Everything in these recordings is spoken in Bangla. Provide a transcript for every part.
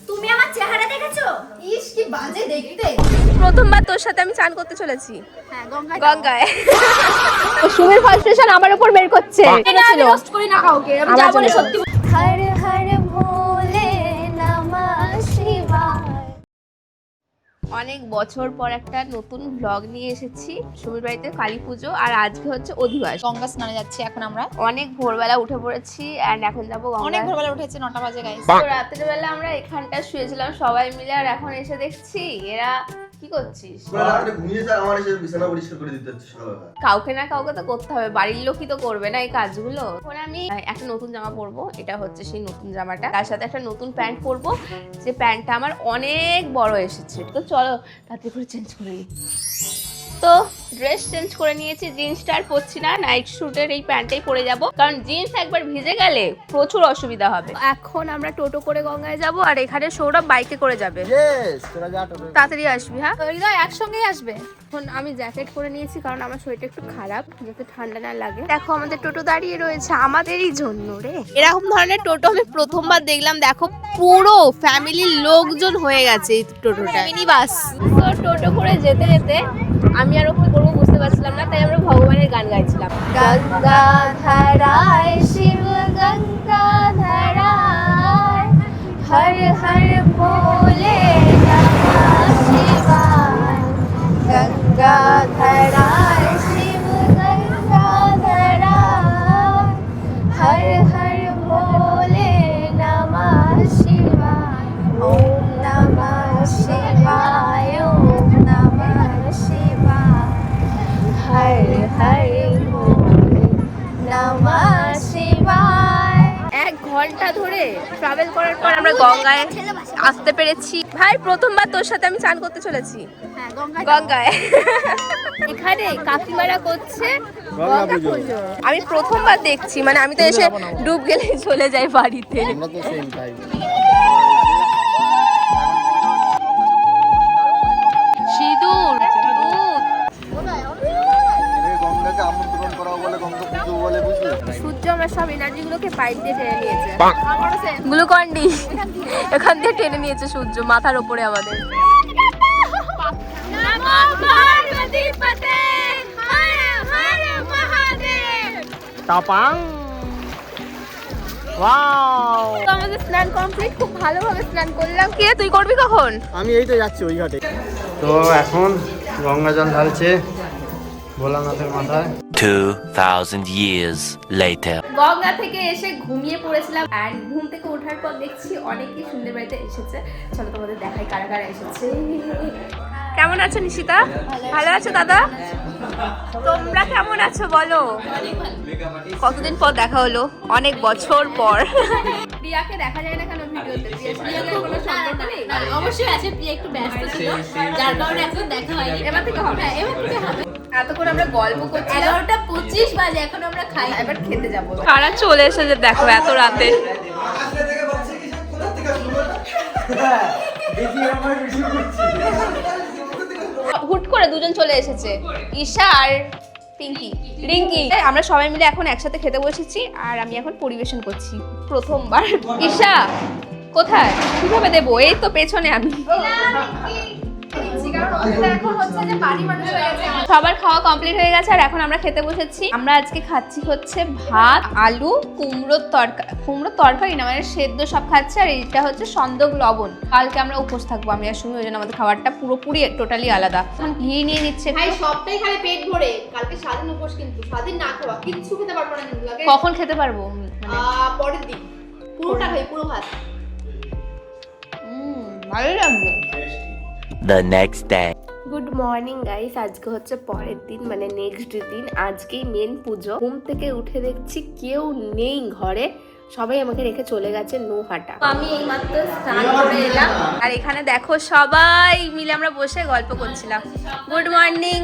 তুমি আমার চেহারা দেখেছো? ইস কি বাজে দেখতে। প্রথমবার তোর সাথে আমি চান করতে চলেছি। হ্যাঁ গঙ্গায়। সুমির ফার্স্টেশন আমার উপর বের করছে। আমি রোস্ট করি না কাউকে, আমি যা বলি সত্যি। হর হর ভোলে নমঃ শিবায়। অনেক বছর পর একটা নতুন ব্লগ নিয়ে এসেছি। সুমির বাড়িতে কালী পুজো আর আজকে হচ্ছে অধিবাস। গঙ্গা স্নানে যাচ্ছি এখন আমরা। অনেক ভোরবেলা উঠে পড়েছি এন্ড এখন যাবো গঙ্গায়। অনেক ভোরবেলা উঠেছে, 9টা বাজে গাইস। তো রাতের বেলা আমরা এখানটা শুয়েছিলাম সবাই মিলে, আর এখন এসে দেখছি এরা কি করছিস? রাতে ঘুমিয়ে যায়, আমার এসে বিছানা পরিষ্কার করে দিতে হচ্ছে সকালবেলা। কাউকে না কাউকে তো করতে হবে, বাড়ির লোকই তো করবে না এই কাজগুলো। এখন আমি একটা নতুন জামা পরবো, এটা হচ্ছে সেই নতুন জামাটা। তার সাথে একটা নতুন প্যান্ট পরবো, যে প্যান্টটা আমার অনেক বড় এসেছে। তো চলো তাড়াতাড়ি করে চেঞ্জ করে নিই। তো ড্রেস চেঞ্জ করে নিয়েছি, জিন্সটা আর পরছি না, নাইট স্যুটের এই প্যান্টটাই পরে যাব, কারণ জিন্স একবার ভিজে গেলে প্রচুর অসুবিধা হবে। এখন আমরা টোটো করে গঙ্গায় যাব, আর এখানে সৌরভ বাইকে করে যাবে। তাড়াতাড়ি আসবি। হ্যাঁ হৃদয় একসঙ্গেই আসবে। এখন আমি জ্যাকেট পরে নিয়েছি, কারণ আমার শরীরটা একটু খারাপ, যাতে ঠান্ডা না লাগে। দেখো আমাদের টোটো দাঁড়িয়ে রয়েছে আমাদেরই জন্য রে। এরকম ধরনের টোটো আমি প্রথমবার দেখলাম। দেখো পুরো ফ্যামিলির লোকজন হয়ে গেছে এই টোটোটা, মিনি বাস। তো টোটো করে যেতে যেতে আমি আরো কি করবো বুঝতে পারছিলাম না, তাই আমরা ভগবানের গান গাইছিলাম। গঙ্গা ধারায় শিব গঙ্গা ধারায় হর হর ভোলে নমঃ শিবায়। গঙ্গা ধারায় শিব গঙ্গা ধারায় হর হর ভোলে নমঃ শিবায়। ওম নমঃ শিবায়, ওম নমঃ শিবায়, হর হর ভোলে নমঃ শিবায়। 1 ঘন্টা ধরে ট্রাভেল করার পর আমরা গঙ্গায় আসতে পেরেছি। ভাই প্রথমবার তোর সাথে আমি চান করতে চলেছি। হ্যাঁ গঙ্গায়। গঙ্গায় এখানে কাকিমারা করছে গঙ্গা পুজো। আমি প্রথমবার দেখছি, মানে আমি তো এসে ডুব গেলে চলে যাই বাড়িতে। সিঁদুর, দুধ, গঙ্গাকে আমন্ত্রণ করা বলে, গঙ্গা পুজো বলে, বুঝলি? সূর্য আমরা সব এনার্জি গুলোকে পাইপ দিয়ে টেনে নিয়েছে। গ্লুকন্ডি এখান দিয়ে টেনে নিয়েছে সূর্য মাথার উপরে আমাদের। আমাদের স্নান কমপ্লিট, খুব ভালোভাবে স্নান করলাম। কে তুই করবি কখন? আমি এই তো যাচ্ছি ওই ঘাটে। তো এখন গঙ্গা জল ঢালছে ভোলানাথের মাথায়। 2000 years later. গঙ্গা থেকে এসে ঘুমিয়ে পড়েছিলাম, আর ঘুম থেকে ওঠার পর দেখছি অনেকেই সুন্দর বাড়িতে এসেছে। চলো তোমাদের দেখাই কারা কারা এসেছে। কেমন আছো নিশিতা? ভালো আছো দাদা? তোমরা কেমন আছো বলো? কতদিন পর দেখা হলো, অনেক বছর পর। প্রিয়াকে দেখা যায় না কেন ভিডিওতে? প্রিয়ার কোনো সম্পর্ক নেই? অবশ্যই আছে, প্রিয়া একটু ব্যস্ত ছিল, যার কারণে এখন দেখা হয়নি। এবার থেকে হবে। হ্যাঁ এবার থেকে হবে। এতক্ষণ আমরা গল্প করছি, 11:25 বাজে, এখন আমরা খাই। এবার খেতে যাবো। কারা চলে এসেছে দেখো এত রাতে। হুট করে দুজন চলে এসেছে, ঈশা আর পিঙ্কি, রিঙ্কি। আমরা সবাই মিলে এখন একসাথে খেতে বসেছি, আর আমি এখন পরিবেশন করছি প্রথমবার। ঈশা কোথায়, কিভাবে দেবো? এই তো পেছনে আমি। সবার খাওয়া কমপ্লিট হয়ে গেছে, আর এখন আমরা খেতে বসেছি। আমরা আজকে খাচ্ছি হচ্ছে ভাত, আলু, কুমড়োর তরকারি না, মানে সেদ্ধ সব খাচ্ছে, আর এটা হচ্ছে সন্দক লবণ। কালকে আমরা উপোস থাকবো আমি আর সুমি, ওই জন্য আমাদের খাবারটা পুরোপুরি টোটালি আলাদা। এখন ঘি নিয়ে নিচ্ছে। ভাই সবটাই খালি পেট ভরে, কালকে স্বাধীন উপোস, কিন্তু স্বাধীন না খাওয়া কিচ্ছু খেতে পারবো না কিন্তু। কখন খেতে পারবো? পরের দিন পুরোটা খাই, পুরো ভাত। ভালোই লাগবে। The next day. Good morning guys, আজকে হচ্ছে পরের দিন, মানে নেক্সট দিন। আজকেই মেন পুজো। ঘুম থেকে উঠে দেখছি কেউ নেই ঘরে, সবাই আমাকে রেখে চলে গেছে নৌহাটা। আমি এই মাত্র স্নান করে এলাম, আর এখানে দেখো সবাই মিলে আমরা বসে গল্প করছিলাম। Good morning.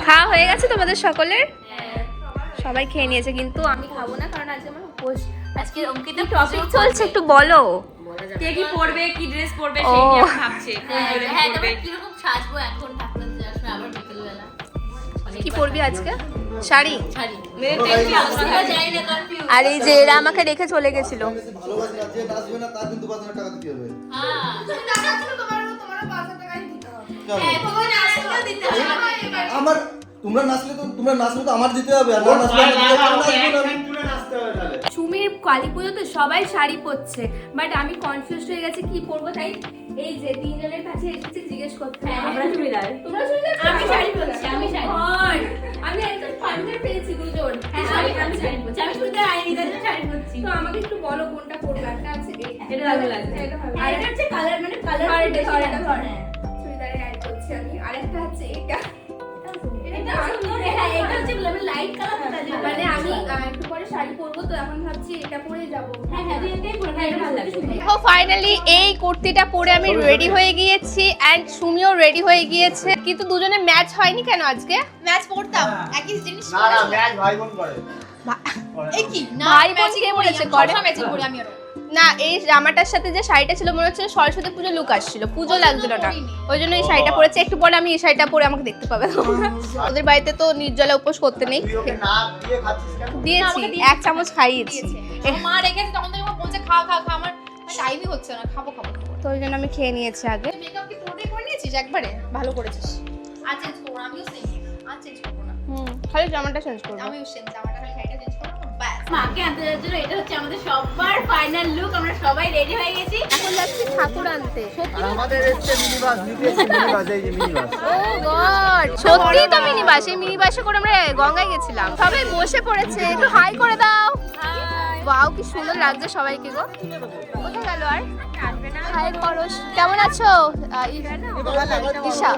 খাওয়া হয়ে গেছে তোমাদের সকলের? সবাই খেয়ে নিয়েছে, কিন্তু আমি খাবো না, কারণ আজকে আমার উপোস। আজকে অঙ্কিতা টপিক চলছে, একটু বলো। কে কি পরবে, কি ড্রেস পরবে সেই নিয়ে ভাবছে। হ্যাঁ, তবে কিরকম সাজবো এখন ঠাকুরের দর্শনে, আবার বিকেলবেলা কি পরবি আজকে? শাড়ি। আর এই যে এরা আমাকে রেখে চলে গেছিল। ভালোবাসি না, যে নাচবে না তার কিন্তু 5,000 টাকা দিতে হবে। আমার তোমরা নাচলে তো আমার দিতে হবে, আর না নাচলে সুমির কালী পুজোতে সবাই শাড়ি পরছে, বাট আমি কনফিউজ হয়ে গেছি কি পরবো, তাই এই যে তিনজনের কাছে এসেছি জিজ্ঞেস করতে। আমরা চুড়িদার। তোমরা চুড়িদার? আমি শাড়ি পরছি, আমি শাড়ি। আর আমি একদম পাঞ্জাবি পেয়েছি দুজন। আমি শাড়ি পরছি, আমি চুড়িদার আইনি তার জন্য শাড়ি পরছি। তো আমাকে একটু বলো কোনটা পরবো। একটা আছে এটা ভালো লাগছে। আর এটা হচ্ছে কালার, মানে কালার চুড়িদারে অ্যাড করছি আমি। আরেকটা আছে এটা। এটা সুন্দর, হ্যাঁ এটা হচ্ছে লাইট কালার, মানে আমি একটু পরে শাড়ি পরবো, তো এখন ভাবছি এটা পরেই যাবো। হ্যাঁ হ্যাঁ তুই এটাই পর, এটা ভালো লাগছে। তো ফাইনালি এই কুর্তিটা পরে আমি রেডি হয়ে গিয়েছি এন্ড সুমিও রেডি হয়ে গিয়েছে, কিন্তু দুজনে ম্যাচ হয়নি কেন আজকে? ম্যাচ পড়তাম একই জিনিস। না না, ম্যাচ ভাই বোন করে। এই কি না ভাই বোন কে বলেছে করে? ম্যাচিং করি আমি আর ও। না, এই জামাটার সাথে যে শাড়িটা ছিল মনে হচ্ছে সরস্বতী পুজো লুক আসছিল, পুজো লাগছিল না, ওই জন্য এই শাড়িটা পরেছে। একটু পরে আমি এই শাড়িটা পরে আমাকে দেখতে পাবে তোমরা। ওদের বাড়িতে তো নির্জলা উপোস করতে নেই, তুই ওকে না দিয়ে খাচ্ছিস কেন? দিয়েছি 1 চামচ খাইয়েছি, আমার মা রেখেছে, তখন থেকে আমার বলছে খা খা খা, আমার টাইমই হচ্ছে না, খাবো খাবো। তো ওই জন্য আমি খেয়ে নিয়েছি আগে। মেকআপ কি পুরোটাই করে নিয়েছিস একবারে? ভালো করেছিস। আর চেঞ্জ করবো না, আমিও সেম, আর চেঞ্জ করবো না, খালি জামাটা চেঞ্জ করবো। আমিও সেম, জামাটা খালি শাড়িটা চেঞ্জ করবো ব্যাস। মাকে আনতে যাওয়ার জন্য এটা হচ্ছে আমাদের সবার ফাইনাল লুক। আমরা সবাই রেডি হয়ে গেছি। এখন যাচ্ছি ঠাকুর আনতে। আর আমাদের হচ্ছে মিনি বাস, নিতে এসেছে মিনি বাস, এই যে মিনি বাস। ও গড, সত্যি তো মিনি বাস। এই মিনি বাসে করে আমরা গঙ্গায় গেছিলাম। সবাই বসে পড়েছে, একটু হাই করে দাও। ওয়াও কি সুন্দর লাগছে সবাইকে গো। কোথায় গেল আর? হাই করস। কেমন আছো? ঈশা,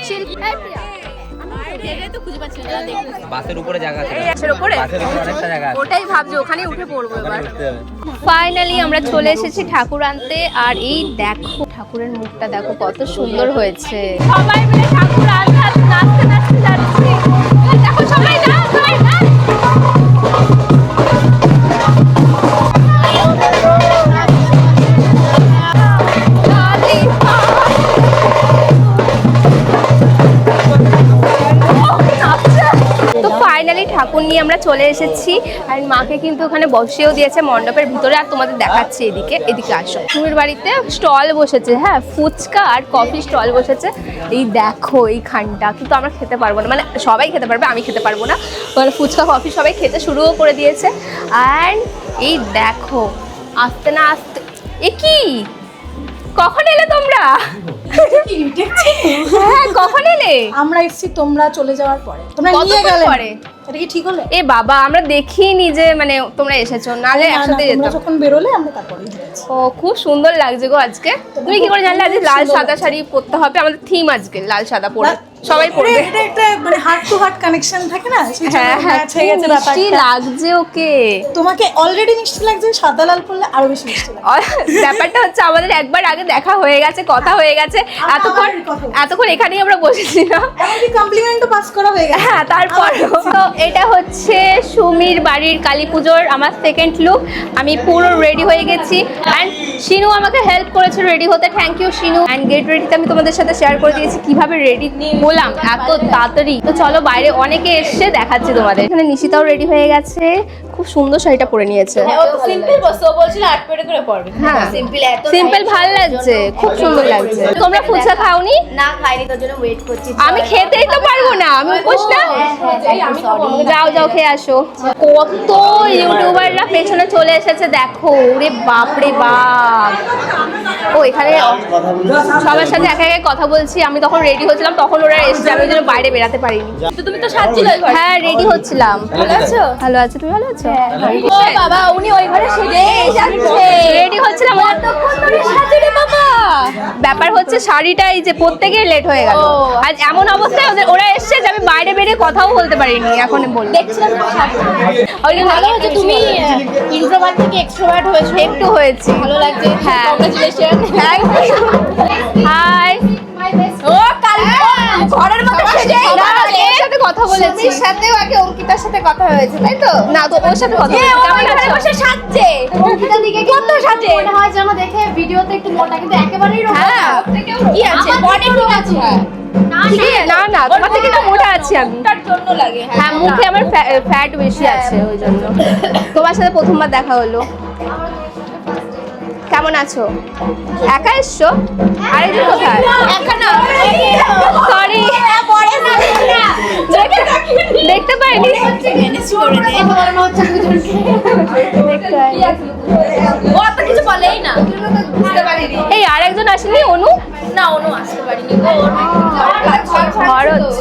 শিল্পী, এই প্রিয়া। এটা তো খুঁজে পাচ্ছি না, দেখো। বাসের উপরে জায়গা আছে। বাসের উপরে? বাসের উপরে অনেকটা জায়গা আছে। ওটাই ভাবছি ওখানে উঠে পড়বো এবার। উঠতে হবে। ফাইনালি আমরা চলে এসেছি ঠাকুর আনতে, আর এই দেখো ঠাকুরের মুখটা দেখো কত সুন্দর হয়েছে। সবাই মিলে ঠাকুর আনতে নাচতে নাচতে যাচ্ছি। দেখো সবাই নাচ, সবাই নাচ। তো ফাইনালি ঠাকুর নিয়ে আমরা চলে এসেছি, আর মাকে কিন্তু ওখানে বসিয়েও দিয়েছে মণ্ডপের ভিতরে। আর তোমাদের দেখাচ্ছি, এদিকে আসো। সুমির বাড়িতে স্টল বসেছে, হ্যাঁ ফুচকা আর কফি স্টল বসেছে। এই দেখো এইখানটা, কিন্তু আমরা খেতে পারবো না, মানে সবাই খেতে পারবে, আমি খেতে পারবো না। মানে ফুচকা কফি সবাই খেতে শুরুও করে দিয়েছে। অ্যান্ড এই দেখো আস্তে না আস্তে, এ কি কখন এলে তোমরা? হ্যাঁ কখন এলে? আমরা এসেছি তোমরা চলে যাওয়ার পরে, তোমরা নিয়ে কতক্ষণ গেলে পরে? এটা কি ঠিক হলো? এ বাবা, আমরা দেখিনি যে মানে তোমরা এসেছো, নালে না, না, একসাথে তোমরা যেতাম। যখন বেরোলে আমরা তারপরেই হয়েছে। ও খুব সুন্দর লাগছে গো আজকে। তুমি কি করে জানলে আজকে লাল সাদা শাড়ি পরতে হবে? আমাদের থিম আজকে লাল সাদা পরে সবাই পরবে। এটা একটা মানে হার্ট টু হার্ট কানেকশন থাকে না, সেই হ্যাঁ হ্যাঁ, ম্যাচ হয়ে গেছে মিষ্টি ব্যাপারটা। লাগছে ওকে। তোমাকে অলরেডি মিষ্টি লাগছে, সাদা লাল পরলে আরো বেশি মিষ্টি লাগছে। ব্যাপারটা হচ্ছে আমাদের একবার আগে দেখা হয়ে গেছে, কথা হয়ে গেছে, আবার কথা হচ্ছে। এতক্ষণ এখানেই আমরা বসেছিলাম। এমনকি কমপ্লিমেন্টও পাস করা হয়ে গেছে। হ্যাঁ তারপর তো এটা হচ্ছে সুমির বাড়ির কালী পুজোর আমার সেকেন্ড লুক। আমি পুরো রেডি হয়ে গেছি, অ্যান্ড শিনু আমাকে হেল্প করেছে রেডি হতে, thank you Shinu. And get রেডিতে আমি তোমাদের সাথে শেয়ার করে দিয়েছি কিভাবে রেডি হলাম এত তাড়াতাড়ি। তো চলো বাইরে অনেকে এসে দেখাচ্ছি তোমাদের। এখানে নিশিতাও রেডি হয়ে গেছে, খুব সুন্দর শাড়িটা পরে নিয়েছে। সিম্পল বসো, বলছিল 8 পেটে করে পড়বে। হ্যাঁ সিম্পল এত সিম্পল ভালো লাগছে, খুব সুন্দর লাগছে। তোমরা ফুচকা খাওনি? না খাইনি, তোর জন্য ওয়েট করছি। আমি খেতেই তো পারবো না, আমি উপোস না। যাও যাও খেয়ে আসো। কত ইউটিউবাররা পেছনে চলে এসেছে দেখো, ওরে বাপ রে বাপ। ও এখানে সবার সাথে একা একা কথা বলছি। আমি তখন রেডি হচ্ছিলাম, তখন ওরা এসেছে, আমি ওই জন্য বাইরে বেরাতে পারিনি। তো তুমি তো সাজছিলে ওই ঘরে। হ্যাঁ রেডি হচ্ছিলাম। ভালো আছো? ভালো আছো, তুমি ভালো আছো? ও বাবা, উনি ওই ঘরে সেজে যাচ্ছে। রেডি হচ্ছিলাম, এতক্ষণ ধরে সাজুরে বাবা। ব্যাপার হচ্ছে শাড়িটা এই যে প্রত্যেকের লেট হয়ে গেল। আজ এমন অবস্থায় ওরা এসেছে যে আমি বাইরে বেরিয়ে কথাও বলতে পারিনি। এখন বলি দেখছিলাম ভালো হচ্ছে, তুমি ইন্ট্রোভার্ট থেকে এক্সট্রোভার্ট হয়েছো। একটু হয়েছি, ভালো লাগছে, হ্যাঁ কংগ্রাচুলেশন। হাই। ও কাল ঘরের মধ্যে সেজে ওর সাথে কথা বলেছি, সাথেও আগে অঙ্কিতার সাথে কথা হয়েছে, তাই তো? না তো ওর সাথে কথা বলেছি। কেমন আছো? বসে সাজছে। অঙ্কিতার দিকে কত সাজে মনে হয় যেন দেখে ভিডিওতে একটু মোটা, কিন্তু একেবারেই রোগা। হ্যাঁ কি আছে বডি ঠিক আছে। না না তোমার থেকে তো মোটা আছে। দেখেছি আমি। তার জন্য লাগে হ্যাঁ মুখে আমার ফ্যাট বেশি আছে ওই জন্য। তোমার সাথে প্রথমবার দেখা হলো। কেমন আছো? একা এসছো? আরেকজন কোথায়? একা না সরি দেখতে পাইনি। ও তো কিছু বলেই না বুঝতে পারিনি। এই আরেকজন আসেনি অনু? না অনু আসতে পারিনি খরচ।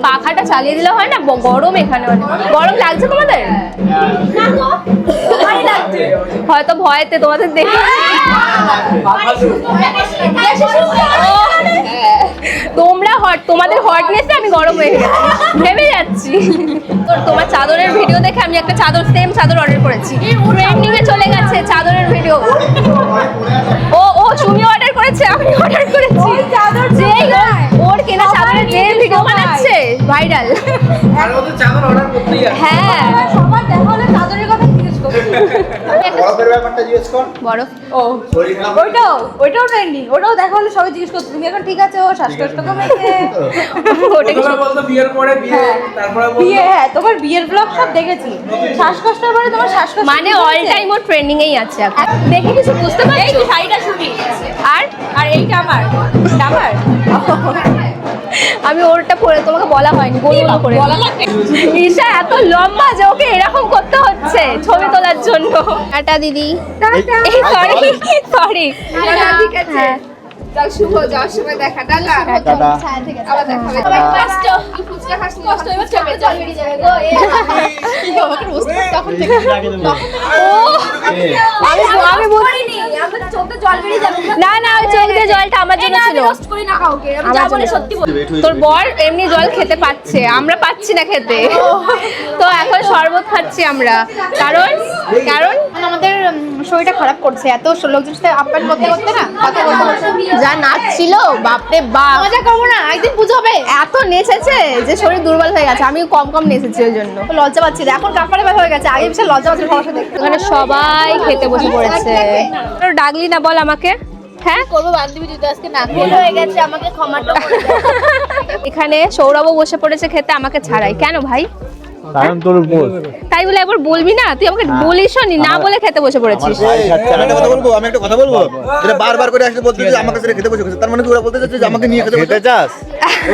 পাখাটা চালিয়ে দিলে হয় না? গরম এখানে অনেক। গরম লাগছে তোমাদের? হয়তো ভয়েতে তোমাদের দেখে তোমরা হট, তোমাদের হটনেসে আমি গরম হয়ে গেছি, ভেবে যাচ্ছি। তোমার চাদরের ভিডিও দেখে আমি একটা চাদর, সেম চাদর অর্ডার করেছি, ট্রেন্ডিং এ চলে গেছে চাদরের ভিডিও। ও সুমি অর্ডার করেছে, আমি অর্ডার করেছি। যেই ওর কেনা চাদরের যে ভিডিও বানাচ্ছে ভাইরাল। হ্যাঁ সবার দেখা হলে চাদরের কথা জিজ্ঞেস করছি। বরফের ব্যাপারটা জিজ্ঞেস কর। বরফ ওইটাও ট্রেন্ডিং, ওটাও দেখা হলে সবাই জিজ্ঞেস করতো তুমি এখন ঠিক আছে? ও শ্বাসকষ্ট কমেছে? ওটা কি বিয়ের পরে বিয়ে, তারপরে বিয়ে, হ্যাঁ তোমার বিয়ের ব্লগ সব দেখেছি। শ্বাসকষ্টের পরে তোমার শ্বাসকষ্ট মানে অল টাইম ওর ট্রেন্ডিং এই আছে এখন। দেখে কিছু বুঝতে পারছো? শাড়িটা শুনি আর আর এইটা আমার আমার আমি ওরটা পরে তোমাকে বলা হয়নি, বলবো করে। ঈশা এত লম্বা যে ওকে এরকম করতে হচ্ছে ছবি তোলার জন্য। টাটা দিদি। এই সরি সরি। ঠিক আছে চল শুভ যাওয়ার সময় দেখা টাটা টাটা। আবার দেখা হবে কষ্ট তুই ফুচকা খাস কষ্ট এবার চোখে জল বেরিয়ে যাবে গো তখন থেকে আমি বলিনি আমার চোখে জল বেরিয়ে যাবে না না ওই চোখ দিয়ে জলটা আমার জন্য ছিল। রোস্ট করি না কাউকে আমি যা বলে সত্যি বলি। তোর বর এমনি জল খেতে পাচ্ছে, আমরা পাচ্ছি না খেতে, তো এখন শরবত খাচ্ছি আমরা। কারণ আমাদের শরীরটা খারাপ করছে এত লোকজনের সাথে আপ্যায়ন করতে করতে না কথা বলতে বলতে যা নাচ ছিল বাপরে বাপ, মজা করবো না একদিন পুজো হবে এত নেচেছে যে শরীর দুর্বল হয়ে গেছে। আমি কম নেচেছি ওই জন্য। লজ্জা পাচ্ছি না এখন কাপড়ে ব্যথা হয়ে গেছে আগে বিশাল লজ্জা পাচ্ছিল সবার সাথে ওখানে সবাই খেতে বসে পড়েছে। তোর ডাকলি না বল আমাকে? হ্যাঁ করবো বান্ধবী যদি আজকে না ভুল হয়ে গেছে আমাকে ক্ষমাটা করে দাও এখানে সৌরভও বসে পড়েছে খেতে আমাকে ছাড়াই। কেন ভাই? কারণ তোর উপর তাই বলে একবার বলবি না? তুই আমাকে বলিসও নি, না বলে খেতে বসে পড়েছিস। আমি একটা কথা বলবো, যেটা বারবার করে আসলে বলতে যে আমাকে খেতে বসে গেছে, তার মানে তুই ওরা বলতে চাচ্ছিস যে আমাকে নিয়ে খেতে খেতে চাস?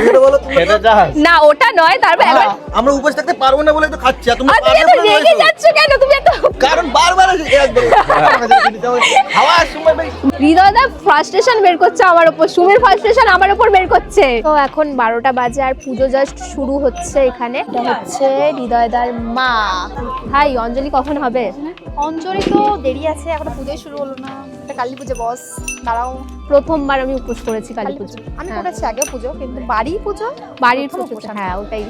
এটা বলো তুমি। খেতে চাস? না ওটা নয়, তারপর একবার আমরা উপোস থাকতে পারবো না বলে তো খাচ্ছি, আর তুমি তুমি এত রেগে যাচ্ছ কেন? তুমি এত কারণ বারবার খাওয়ার সময় ভাই হৃদয়দা ফ্রাস্ট্রেশন বের করছে আমার উপর, সুমির ফ্রাস্ট্রেশন আমার উপর বের করছে। তো এখন 12টা বাজে আর পুজো জাস্ট শুরু হচ্ছে। এখানে এটা হচ্ছে হৃদয়দার মা। ভাই অঞ্জলি কখন হবে? অঞ্জলি তো দেরি আছে এখনো পুজোই শুরু হলো না এটা কালী পুজো বস দাঁড়াও প্রথমবার আমি উপোস করেছি কালী পুজো। আমি করেছি আগেও পুজো কিন্তু বাড়ি পুজো বাড়ির পুজো, হ্যাঁ ওটাই।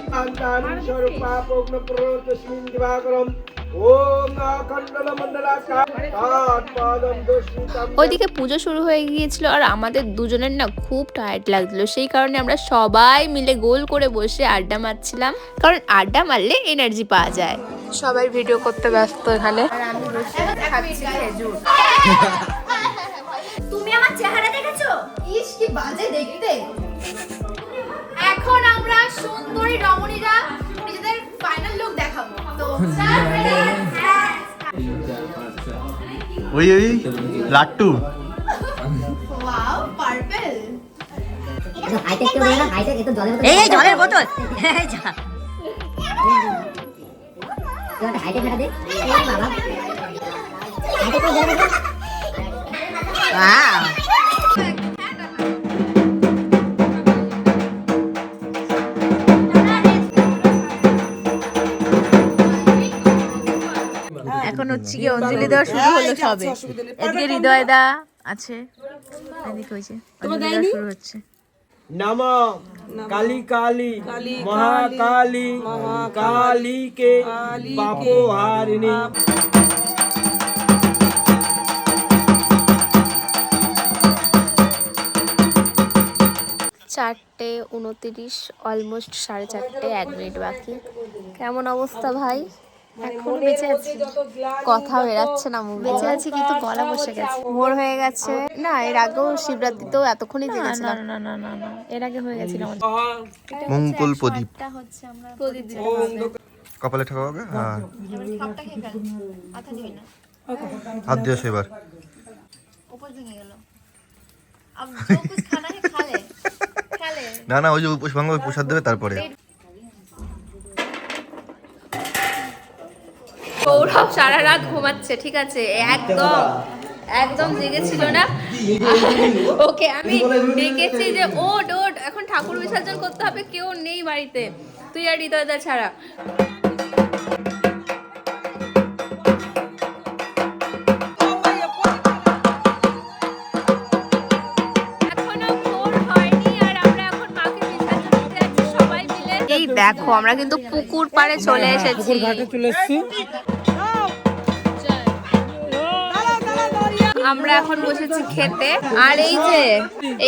ওইদিকে পুজো শুরু হয়ে গিয়েছিল আর আমাদের দুজনের না খুব টায়ার্ড লাগছিল, সেই কারণে আমরা সবাই মিলে গোল করে বসে আড্ডা মারছিলাম, কারণ আড্ডা মারলে এনার্জি পাওয়া যায়। সবাই ভিডিও করতে ব্যস্ত এখানে। তুমি আমার চেহারা দেখেছো? ইস কি বাজে দেখতে। এখন আমরা সুন্দরী রমণীরা নিজেদের ফাইনাল লুক দেখাবো। তো ওই লাট্টু ওয়াও পার্পল এই জলের বোতল এই যা এখন হচ্ছে কি অঞ্জলি দেওয়া শুরু হলো সবে। এদিকে হৃদয় দা আছে, এদিকে হয়েছে অঞ্জলি দেওয়া শুরু হচ্ছে। नमः काली काली महाकाली काली के पापो हारिणी। 4:29 অলমোস্ট 4:30, 1 মিনিট বাকি। কেমন অবস্থা ভাই? এখনো বেঁচে আছি, কথা বেরাচ্ছে না মুখ, বেঁচে আছি কিন্তু গলা বসে গেছে। ভোর হয়ে গেছে। না, এর আগেও শিবরাত্রিতেও এতক্ষণই জেগেছিলাম। না না না না, এর আগে হয়ে গেছিল আমাদের। মঙ্গল প্রদীপ হচ্ছে আমরা প্রদীপ দিতে কপালে ঠেকাবে। হ্যাঁ, খাপটা খেয়ে ফেল আথা দিবি না হাত দিয়ে আসো এবার। ऊपर भीगे गेलो अब जो कुछ खाना है खा ले खा ले না না, ওই যে উপোস ভাঙবে, প্রসাদ দেবে তারপরে। সৌরভ সারা রাত ঘুমাচ্ছে, ঠিক আছে, একদম একদম জেগেছিল না। ওকে আমি ডেকেছি যে ওট ওট, এখন ঠাকুর বিসর্জন করতে হবে, কেউ নেই বাড়িতে, তুই আর হৃদয়দা ছাড়া। এখনো ভোর হয়নি আর আমরা এখন মাকে বিসর্জন দিতে যাচ্ছি সবাই মিলে। এই দেখো আমরা কিন্তু পুকুর পাড়ে চলে এসেছি। চলে এসছি। আমরা এখন বসেছি খেতে, আর এই যে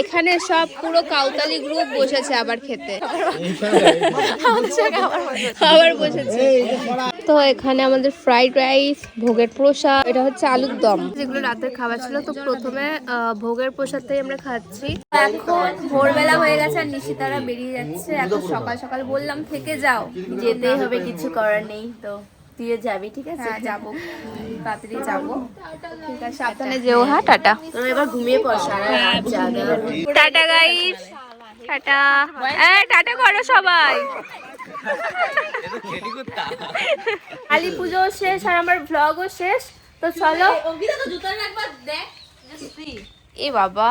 এখানে সব পুরো কাউতালি গ্রুপ বসেছে আবার খেতে, আবার বসেছে। তো এখানে আমাদের ফ্রাইড রাইস, ভোগের প্রসাদ, এটা হচ্ছে আলুর দম, যেগুলো রাতের খাবার ছিল। তো প্রথমে ভোগের প্রসাদটাই আমরা খাচ্ছি। এখন ভোরবেলা হয়ে গেছে আর নিশিতারা বেরিয়ে যাচ্ছে। এখন সকাল সকাল বললাম থেকে যাও, যেতেই হবে, কিছু করার নেই। তো তুইও যাবি? ঠিক আছে, হ্যাঁ যাবো, তাড়াতাড়ি যাবো। ঠিক আছে, সাবধানে যেও। হ্যাঁ, টাটা। এবার ঘুমিয়ে পড়, সারা রাত জাগা। Tata guys, tata. টাটা করো সবাই। কালী পুজো শেষ আর আমার ভ্লগও শেষ। তো চলো। এ বাবা,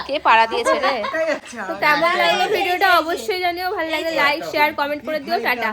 কে পাড়া দিয়েছে রে? তো কেমন লাগলো ভিডিওটা অবশ্যই জানিও, ভালো লাগলে লাইক শেয়ার কমেন্ট করে দিও। টাটা।